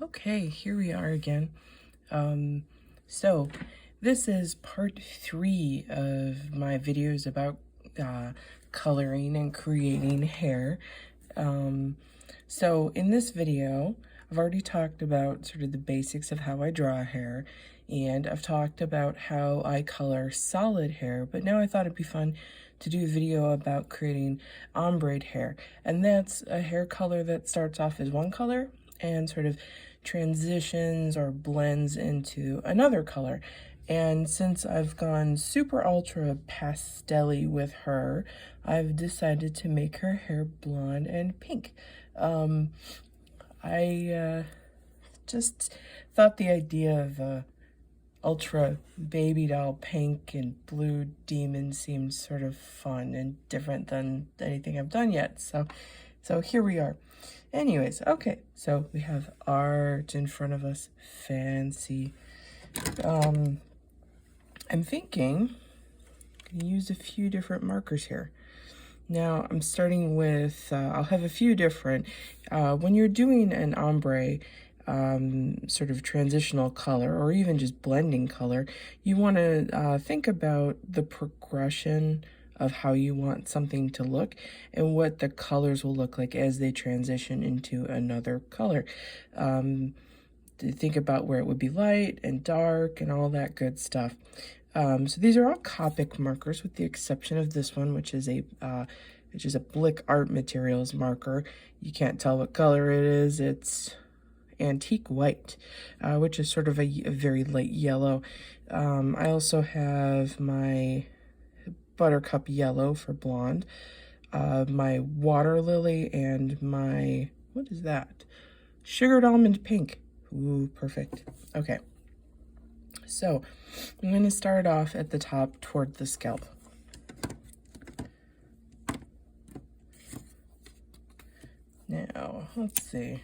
Okay, here we are again. So this is part 3 of my videos about coloring and creating hair. So in this video, I've already talked about sort of the basics of how I draw hair, and I've talked about how I color solid hair, but now I thought it'd be fun to do a video about creating ombre hair. And that's a hair color that starts off as one color and sort of transitions or blends into another color. And since I've gone super ultra pastel-y with her, I've decided to make her hair blonde and pink. I just thought the idea of a ultra baby doll pink and blue demon seemed sort of fun and different than anything I've done yet. So here we are. Anyways, okay, so we have art in front of us, fancy. I'm thinking I can use a few different markers here. Now I'm starting with, I'll have a few different, when you're doing an ombre, sort of transitional color or even just blending color, you want to think about the progression of how you want something to look and what the colors will look like as they transition into another color. To think about where it would be light and dark and all that good stuff. So these are all Copic markers with the exception of this one, which is a Blick Art Materials marker. You can't tell what color it is. It's antique white, which is sort of a very light yellow. I also have my buttercup yellow for blonde, my water lily, and my, what is that? Sugared almond pink. Ooh, perfect. Okay. So I'm going to start off at the top toward the scalp. Now, let's see.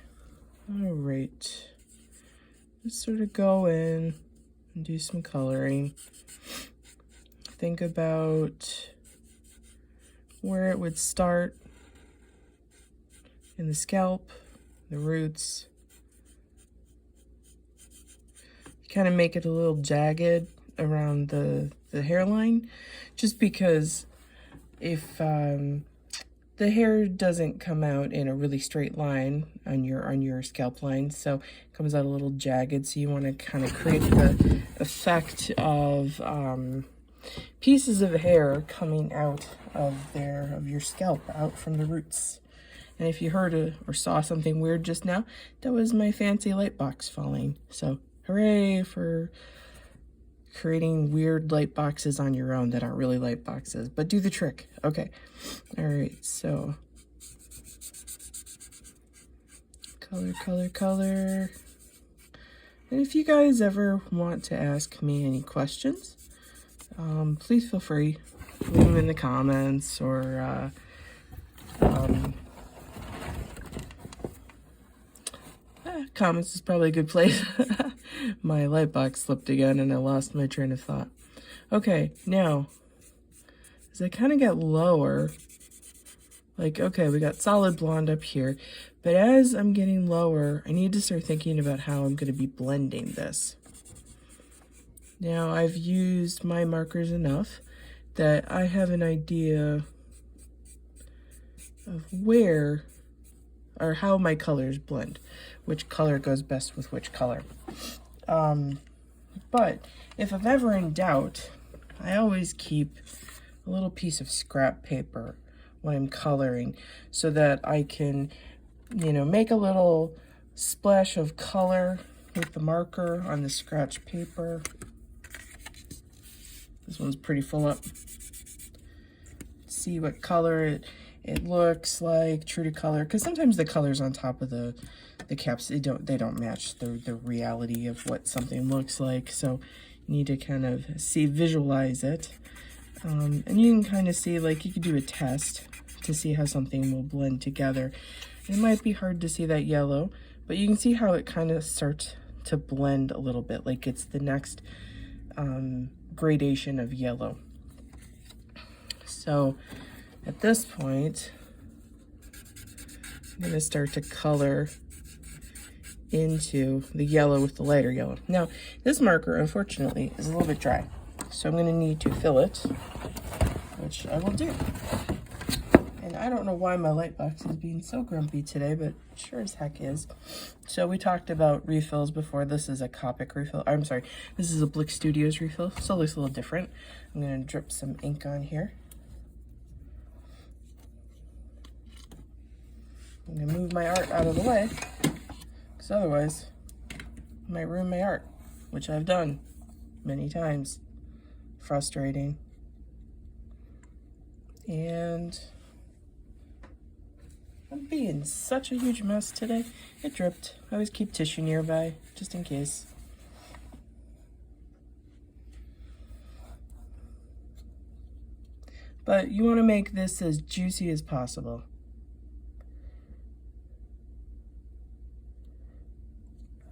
All right. Just sort of go in and do some coloring. Think about where it would start in the scalp, the roots. Kind of make it a little jagged around the hairline, just because if the hair doesn't come out in a really straight line on your scalp line, so it comes out a little jagged, so you want to kind of create the effect of pieces of hair coming out of your scalp, out from the roots. And if you heard or saw something weird just now, that was my fancy light box falling. So hooray for creating weird light boxes on your own that aren't really light boxes, but do the trick. Okay. All right. So color, color, color. And if you guys ever want to ask me any questions, please feel free. Leave them in the comments or comments is probably a good place. My light box slipped again and I lost my train of thought. Okay, now, as I kind of get lower, like, okay, we got solid blonde up here, but as I'm getting lower, I need to start thinking about how I'm going to be blending this. Now, I've used my markers enough that I have an idea of where or how my colors blend, which color goes best with which color. But if I'm ever in doubt, I always keep a little piece of scrap paper when I'm coloring so that I can, make a little splash of color with the marker on the scratch paper. This one's pretty full up. See what color it looks like, true to color, because sometimes the colors on top of the caps, they don't match the reality of what something looks like, so you need to kind of visualize it. And you can kind of see, like, you could do a test to see how something will blend together. It might be hard to see that yellow, but you can see how it kind of starts to blend a little bit, like it's the next gradation of yellow. So at this point, I'm going to start to color into the yellow with the lighter yellow. Now, this marker, unfortunately, is a little bit dry. So I'm gonna need to fill it, which I will do. And I don't know why my light box is being so grumpy today, but sure as heck is. So we talked about refills before. This is a Copic refill. I'm sorry, this is a Blick Studios refill. So it looks a little different. I'm gonna drip some ink on here. I'm gonna move my art out of the way, because otherwise I might ruin my art, which I've done many times. Frustrating. And I'm being such a huge mess today. It dripped. I always keep tissue nearby, just in case. But you want to make this as juicy as possible.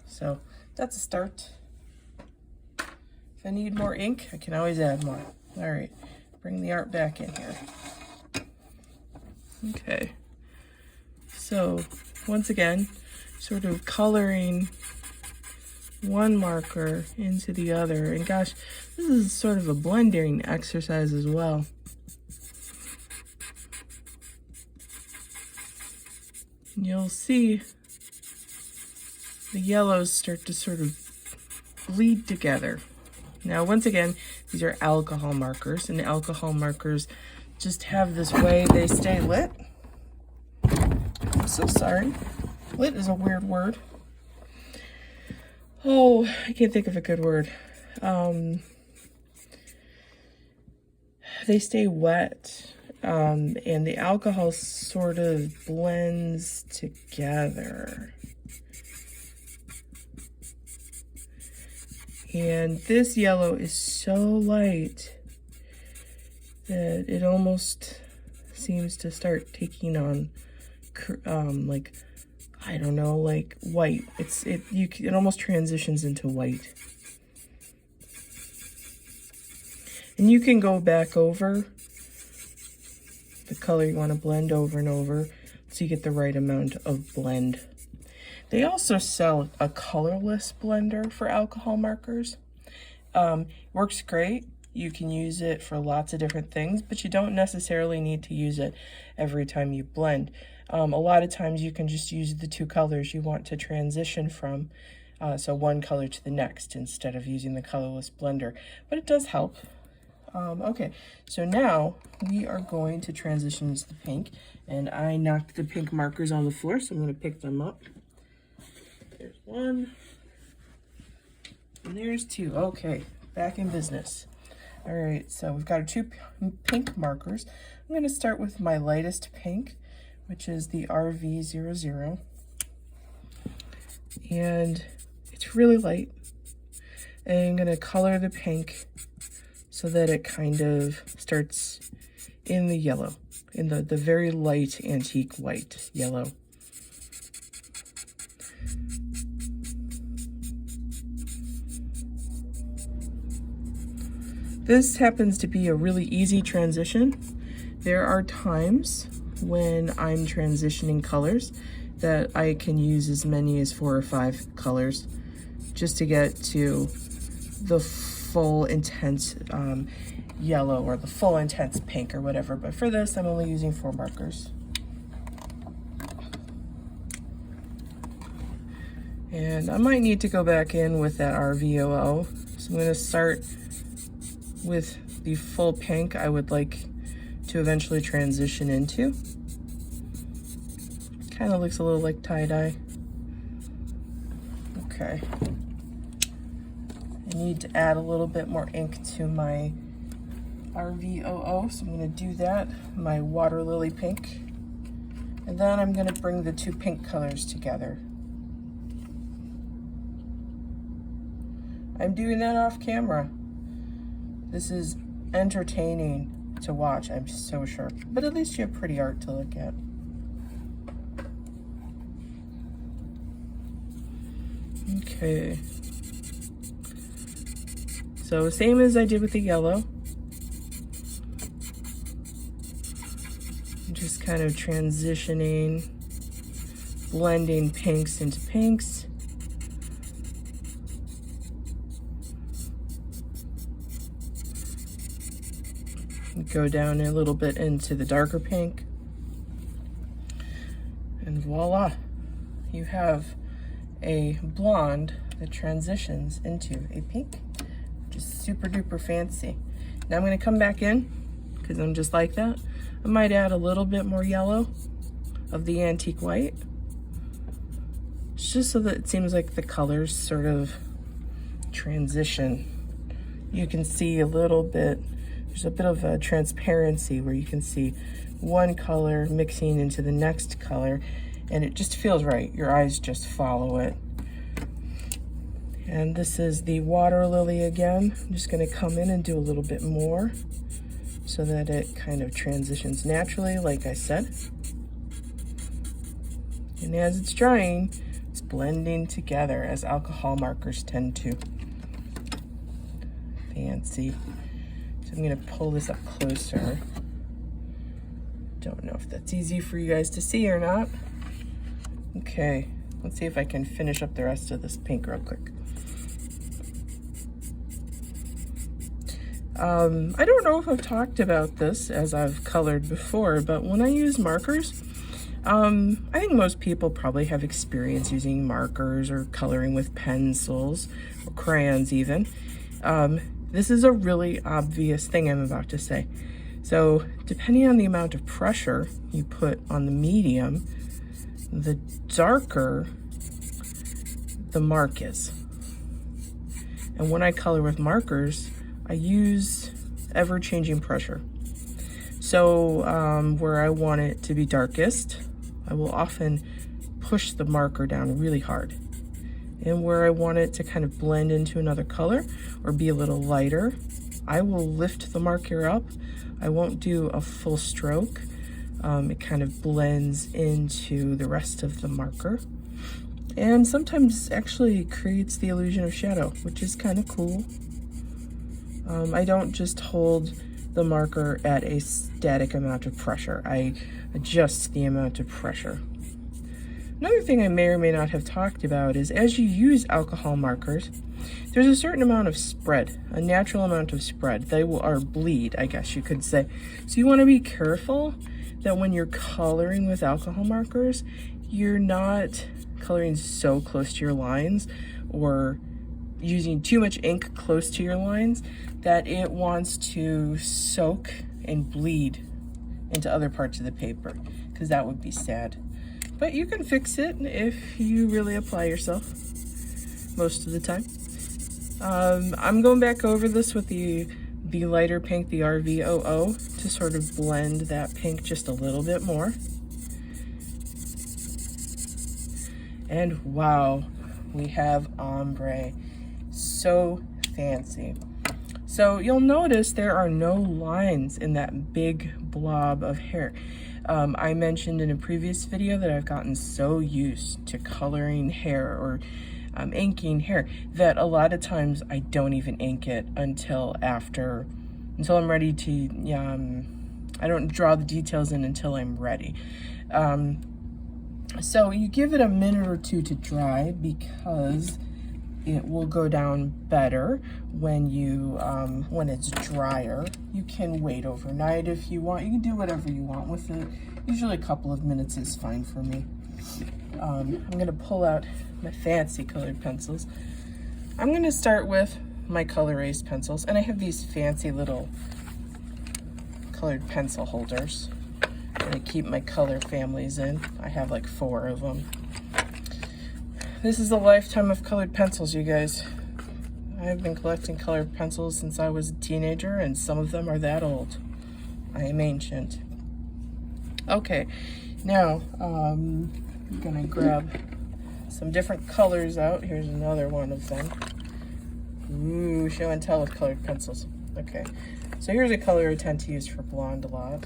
So that's a start. If I need more ink, I can always add more. All right, bring the art back in here. Okay. So once again, sort of coloring one marker into the other. And gosh, this is sort of a blending exercise as well. You'll see the yellows start to sort of bleed together. Now, once again, these are alcohol markers, and alcohol markers just have this way they stay lit. I'm so sorry. Lit is a weird word. Oh, I can't think of a good word. They stay wet, and the alcohol sort of blends together. And this yellow is so light that it almost seems to start taking on, like, I don't know, like white. It almost transitions into white. And you can go back over the color you want to blend over and over so you get the right amount of blend. They also sell a colorless blender for alcohol markers. Works great. You can use it for lots of different things, but you don't necessarily need to use it every time you blend. A lot of times you can just use the two colors you want to transition from, so one color to the next instead of using the colorless blender, but it does help. Okay, so now we are going to transition to the pink, and I knocked the pink markers on the floor, so I'm going to pick them up. There's one, and there's two. Okay, back in business. All right, so we've got our two pink markers. I'm going to start with my lightest pink, which is the RV00. And it's really light. And I'm going to color the pink so that it kind of starts in the yellow, in the very light antique white yellow. This happens to be a really easy transition. There are times when I'm transitioning colors that I can use as many as 4 or 5 colors just to get to the full intense yellow or the full intense pink or whatever. But for this, I'm only using 4 markers. And I might need to go back in with that RVOO. So I'm going to start with the full pink I would like to eventually transition into. Kind of looks a little like tie-dye. Okay. I need to add a little bit more ink to my RVOO, so I'm going to do that, my water lily pink. And then I'm going to bring the two pink colors together. I'm doing that off camera. This is entertaining to watch, I'm so sure. But at least you have pretty art to look at. Okay. So same as I did with the yellow. Just kind of transitioning, blending pinks into pinks. go down a little bit into the darker pink. And voila, you have a blonde that transitions into a pink, which is super duper fancy. Now I'm gonna come back in, because I'm just like that. I might add a little bit more yellow of the antique white. It's just so that it seems like the colors sort of transition. You can see a little bit, there's a bit of a transparency where you can see one color mixing into the next color, and it just feels right. Your eyes just follow it. And this is the water lily again. I'm just gonna come in and do a little bit more so that it kind of transitions naturally, like I said. And as it's drying, it's blending together, as alcohol markers tend to. Fancy. So I'm gonna pull this up closer. Don't know if that's easy for you guys to see or not. Okay, let's see if I can finish up the rest of this pink real quick. I don't know if I've talked about this as I've colored before, but when I use markers, I think most people probably have experience using markers or coloring with pencils or crayons even. This is a really obvious thing I'm about to say. So depending on the amount of pressure you put on the medium, the darker the mark is. And when I color with markers, I use ever-changing pressure. So where I want it to be darkest, I will often push the marker down really hard. And where I want it to kind of blend into another color or be a little lighter, I will lift the marker up. I won't do a full stroke. It kind of blends into the rest of the marker. And sometimes actually creates the illusion of shadow, which is kind of cool. I don't just hold the marker at a static amount of pressure. I adjust the amount of pressure. Another thing I may or may not have talked about is as you use alcohol markers, there's a certain amount of spread, a natural amount of spread. They will, or bleed, I guess you could say. So you want to be careful that when you're coloring with alcohol markers, you're not coloring so close to your lines or using too much ink close to your lines that it wants to soak and bleed into other parts of the paper, because that would be sad. But you can fix it if you really apply yourself most of the time. I'm going back over this with the lighter pink, the RV00, to sort of blend that pink just a little bit more. And wow, we have ombre. So fancy. So you'll notice there are no lines in that big blob of hair. I mentioned in a previous video that I've gotten so used to coloring hair or inking hair that a lot of times I don't even ink it until I'm ready to, I don't draw the details in until I'm ready. So you give it a minute or two to dry because it will go down better when it's drier. You can wait overnight if you want. You can do whatever you want with it. Usually a couple of minutes is fine for me. I'm gonna pull out my fancy colored pencils. I'm gonna start with my Color Ace pencils, and I have these fancy little colored pencil holders that I keep my color families in. I have like 4 of them. This is a lifetime of colored pencils, you guys. I've been collecting colored pencils since I was a teenager, and some of them are that old. I am ancient. Okay, now I'm gonna grab some different colors out. Here's another one of them. Ooh, show and tell with colored pencils. Okay, so here's a color I tend to use for blonde a lot.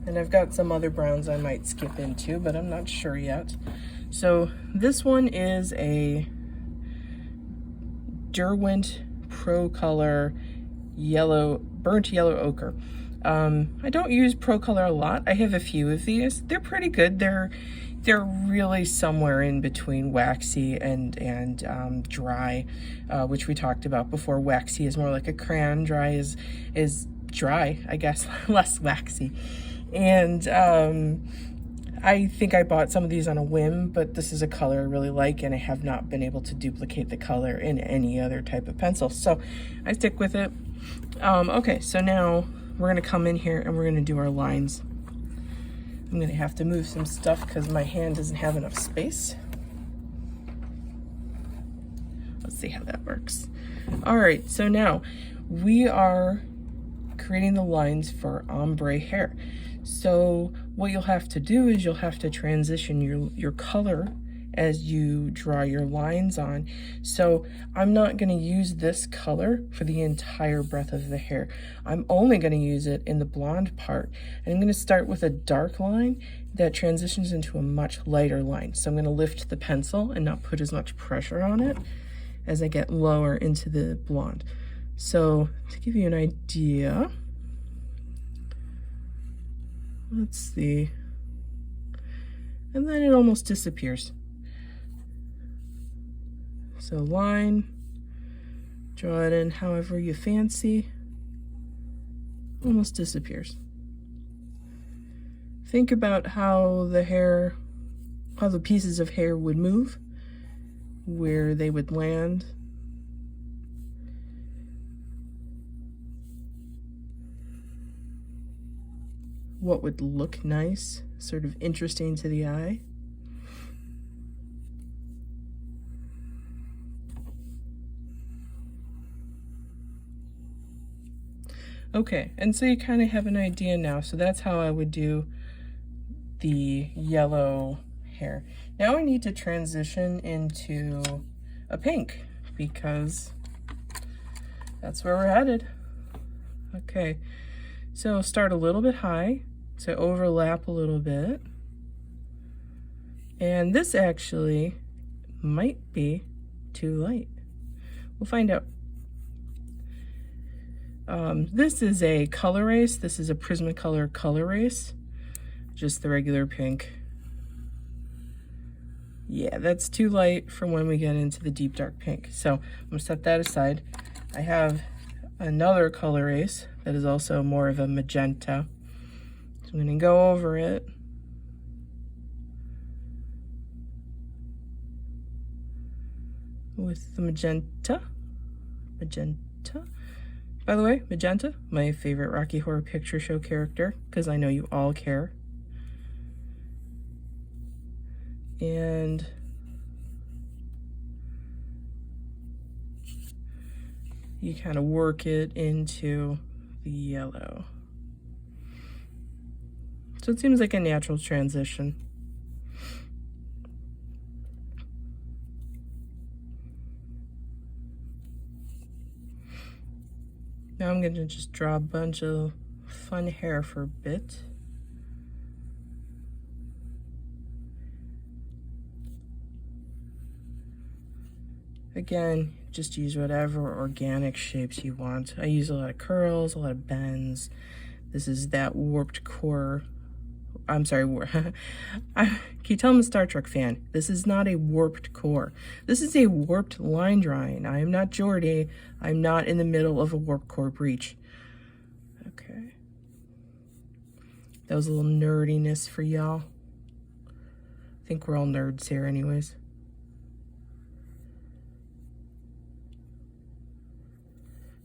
And I've got some other browns I might skip into, but I'm not sure yet. So this one is a Derwent Pro Color burnt yellow ochre. I don't use Pro Color a lot. I have a few of these. They're pretty good. They're really somewhere in between waxy and dry, which we talked about before. Waxy is more like a crayon. Dry is dry, I guess, less waxy. And I think I bought some of these on a whim, but this is a color I really like, and I have not been able to duplicate the color in any other type of pencil, so I stick with it. Okay, so now we're gonna come in here and we're gonna do our lines. I'm gonna have to move some stuff because my hand doesn't have enough space. Let's see how that works. All right, so now we are creating the lines for ombre hair. So what you'll have to do is you'll have to transition your color as you draw your lines on. So I'm not going to use this color for the entire breadth of the hair. I'm only going to use it in the blonde part. And I'm going to start with a dark line that transitions into a much lighter line. So I'm going to lift the pencil and not put as much pressure on it as I get lower into the blonde. So to give you an idea, let's see, and then it almost disappears. So line, draw it in however you fancy, almost disappears. Think about how the pieces of hair would move, where they would land. What would look nice, sort of interesting to the eye. Okay, and so you kind of have an idea now. So that's how I would do the yellow hair. Now I need to transition into a pink because that's where we're headed. Okay, so start a little bit high to overlap a little bit. And this actually might be too light. We'll find out. This is a color race. This is a Prismacolor color race. Just the regular pink. Yeah, that's too light for when we get into the deep dark pink. So I'm gonna set that aside. I have another color race that is also more of a magenta. So I'm gonna go over it. With the magenta. By the way, magenta, my favorite Rocky Horror Picture Show character, because I know you all care. And you kind of work it into the yellow. So it seems like a natural transition. Now I'm going to just draw a bunch of fun hair for a bit. Again, just use whatever organic shapes you want. I use a lot of curls, a lot of bends. This is that warped core. I'm sorry, can you tell I'm a Star Trek fan? This is not a warped core. This is a warped line drawing. I am not Geordie. I'm not in the middle of a warped core breach. Okay. That was a little nerdiness for y'all. I think we're all nerds here anyways.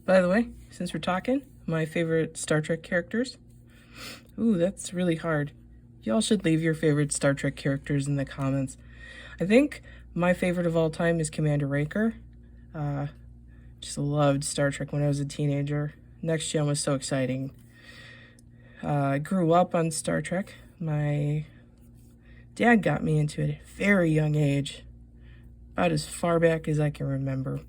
By the way, since we're talking, my favorite Star Trek characters. Ooh, that's really hard. Y'all should leave your favorite Star Trek characters in the comments. I think my favorite of all time is Commander Riker. Just loved Star Trek when I was a teenager. Next Gen was so exciting. I grew up on Star Trek. My dad got me into it at a very young age, about as far back as I can remember.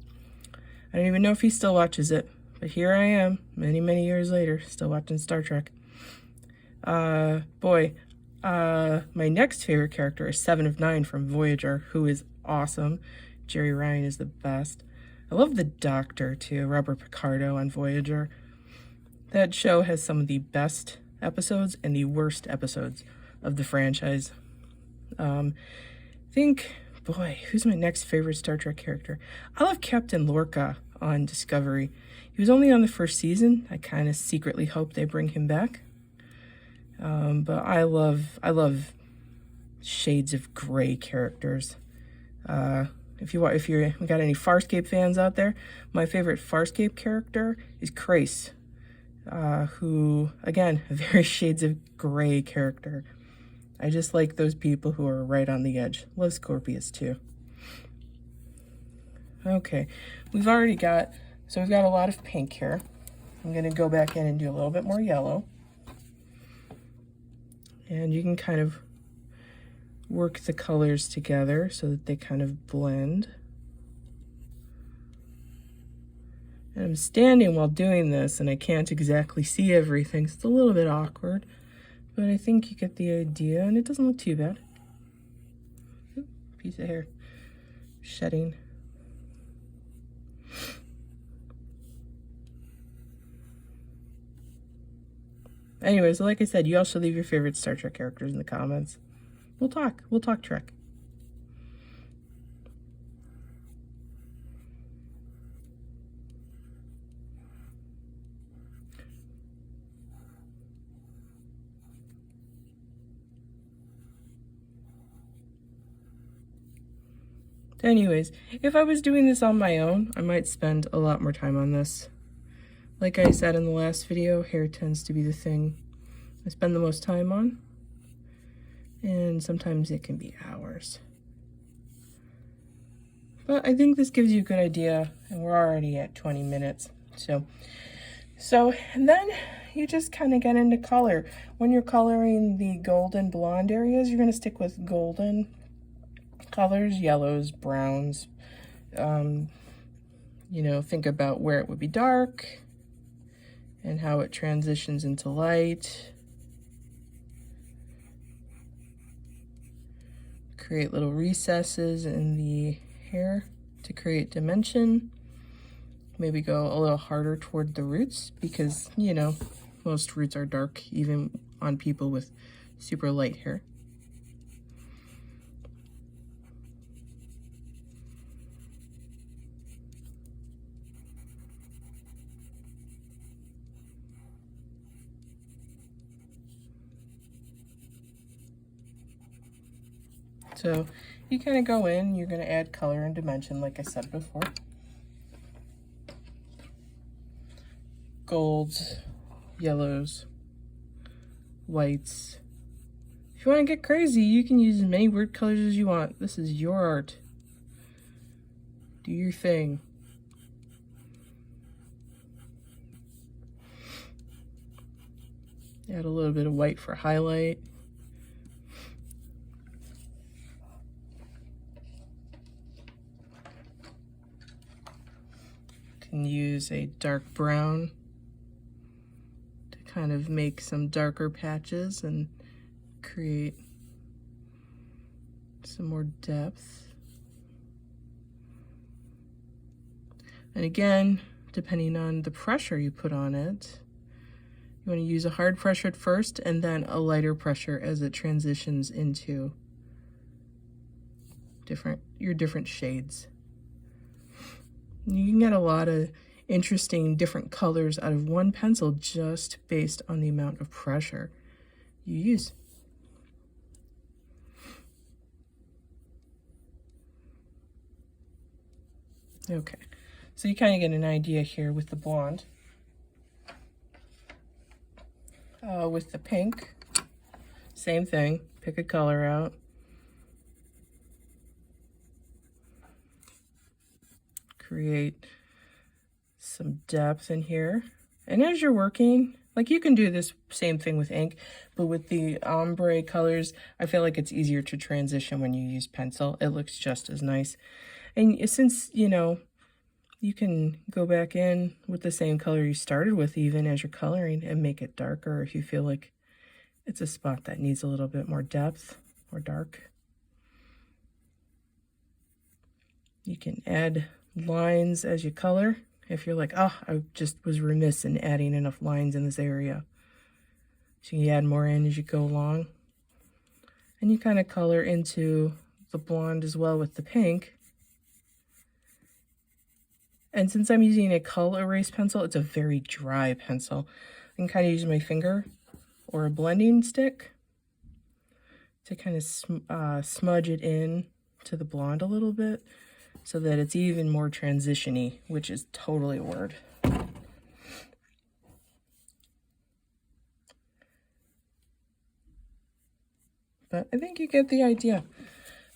I don't even know if he still watches it, but here I am, many, many years later, still watching Star Trek. My next favorite character is 7 of 9 from Voyager, who is awesome. Jerry Ryan is the best. I love the Doctor, too, Robert Picardo on Voyager. That show has some of the best episodes and the worst episodes of the franchise. Who's my next favorite Star Trek character? I love Captain Lorca on Discovery. He was only on the first season. I kind of secretly hope they bring him back. But I love shades of gray characters. If you got any Farscape fans out there, my favorite Farscape character is Krace, who, again, a very shades of gray character. I just like those people who are right on the edge. Love Scorpius too. Okay, we've got a lot of pink here. I'm gonna go back in and do a little bit more yellow. And you can kind of work the colors together so that they kind of blend. And I'm standing while doing this and I can't exactly see everything, so it's a little bit awkward, but I think you get the idea and it doesn't look too bad. Ooh, piece of hair shedding. Anyways, like I said, you also leave your favorite Star Trek characters in the comments. We'll talk Trek. Anyways, if I was doing this on my own, I might spend a lot more time on this. Like I said in the last video, hair tends to be the thing I spend the most time on. And sometimes it can be hours. But I think this gives you a good idea, and we're already at 20 minutes. So and then you just kind of get into color. When you're coloring the golden blonde areas, you're going to stick with golden colors, yellows, browns. You know, think about where it would be dark and how it transitions into light. Create little recesses in the hair to create dimension. Maybe go a little harder toward the roots because, you know, most roots are dark even on people with super light hair. So you kind of go in, you're going to add color and dimension like I said before. Golds, yellows, whites. If you want to get crazy, you can use as many weird colors as you want. This is your art. Do your thing. Add a little bit of white for highlight. Can use a dark brown to kind of make some darker patches and create some more depth. And again, depending on the pressure you put on it, you want to use a hard pressure at first and then a lighter pressure as it transitions into your different shades. You can get a lot of interesting different colors out of one pencil just based on the amount of pressure you use. Okay, so you kind of get an idea here with the blonde. With the pink, same thing, pick a color out. Create some depth in here. And as you're working, like you can do this same thing with ink, but with the ombre colors, I feel like it's easier to transition when you use pencil. It looks just as nice. And since, you know, you can go back in with the same color you started with even as you're coloring and make it darker if you feel like it's a spot that needs a little bit more depth or dark. You can add lines as you color if you're like, oh, I just was remiss in adding enough lines in this area. So you add more in as you go along. And you kind of color into the blonde as well with the pink. And since I'm using a color erase pencil, it's a very dry pencil. I can kind of use my finger or a blending stick to kind of smudge it in to the blonde a little bit so that it's even more transition-y, which is totally a word. But I think you get the idea.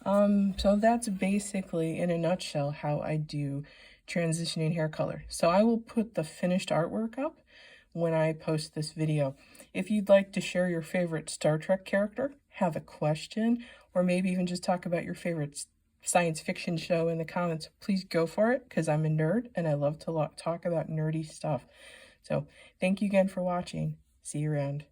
So that's basically, in a nutshell, how I do transitioning hair color. So I will put the finished artwork up when I post this video. If you'd like to share your favorite Star Trek character, have a question, or maybe even just talk about your favorite science fiction show in the comments, please go for it, because I'm a nerd and I love to talk about nerdy stuff. So thank you again for watching. See you around.